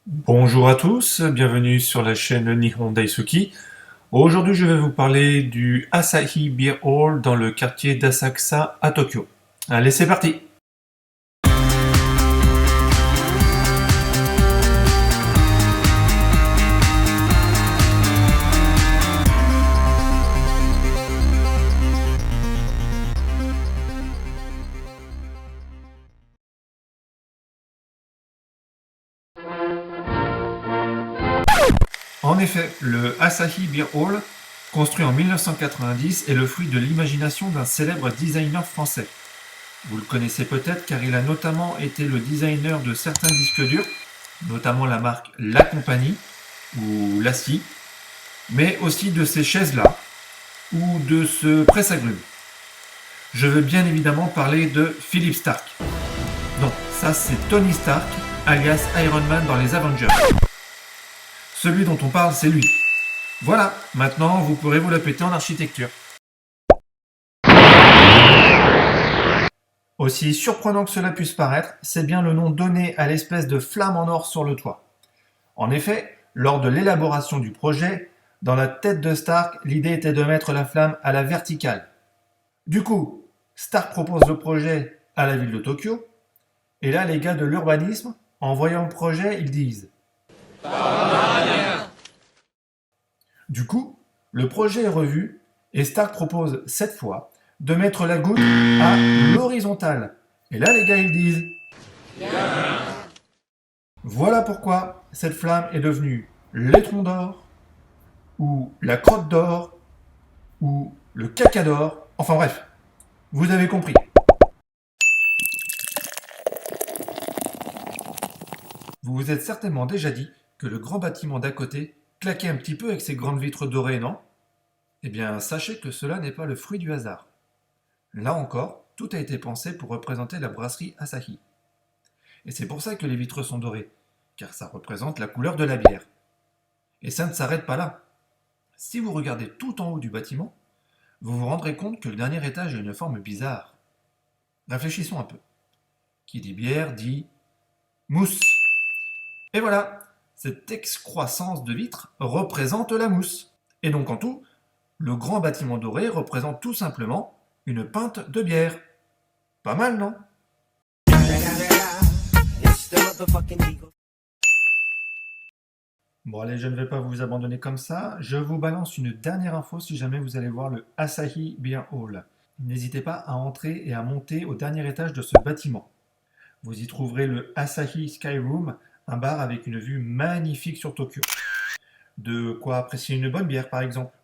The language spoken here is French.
Bonjour à tous, bienvenue sur la chaîne Nihon Daisuki. Aujourd'hui, je vais vous parler du Asahi Beer Hall dans le quartier d'Asakusa à Tokyo. Allez, c'est parti! En effet, le Asahi Beer Hall, construit en 1990, est le fruit de l'imagination d'un célèbre designer français. Vous le connaissez peut-être car il a notamment été le designer de certains disques durs, notamment la marque La Compagnie ou La Scie, mais aussi de ces chaises-là ou de ce presse-agrumes. Je veux bien évidemment parler de Philippe Stark. Non, ça c'est Tony Stark, alias Iron Man dans les Avengers. Celui dont on parle, c'est lui. Voilà, maintenant vous pourrez vous la péter en architecture. Aussi surprenant que cela puisse paraître, c'est bien le nom donné à l'espèce de flamme en or sur le toit. En effet, lors de l'élaboration du projet, dans la tête de Stark, l'idée était de mettre la flamme à la verticale. Du coup, Stark propose le projet à la ville de Tokyo, et là les gars de l'urbanisme, en voyant le projet, ils disent Du coup, le projet est revu et Stark propose cette fois de mettre la goutte à l'horizontale. Et là, les gars, ils disent Voilà pourquoi cette flamme est devenue l'étron d'or, ou la crotte d'or, ou le caca d'or. Enfin bref, vous avez compris. Vous vous êtes certainement déjà dit que le grand bâtiment d'à côté claquait un petit peu avec ses grandes vitres dorées, non? Eh bien, sachez que cela n'est pas le fruit du hasard. Là encore, tout a été pensé pour représenter la brasserie Asahi. Et c'est pour ça que les vitres sont dorées, car ça représente la couleur de la bière. Et ça ne s'arrête pas là. Si vous regardez tout en haut du bâtiment, vous vous rendrez compte que le dernier étage a une forme bizarre. Réfléchissons un peu. Qui dit bière dit mousse. Et voilà, cette excroissance de vitres représente la mousse. Et donc en tout, le grand bâtiment doré représente tout simplement une pinte de bière. Pas mal, non? Bon allez, je ne vais pas vous abandonner comme ça. Je vous balance une dernière info si jamais vous allez voir le Asahi Beer Hall. N'hésitez pas à entrer et à monter au dernier étage de ce bâtiment. Vous y trouverez le Asahi Sky Room, un bar avec une vue magnifique sur Tokyo. De quoi apprécier une bonne bière par exemple.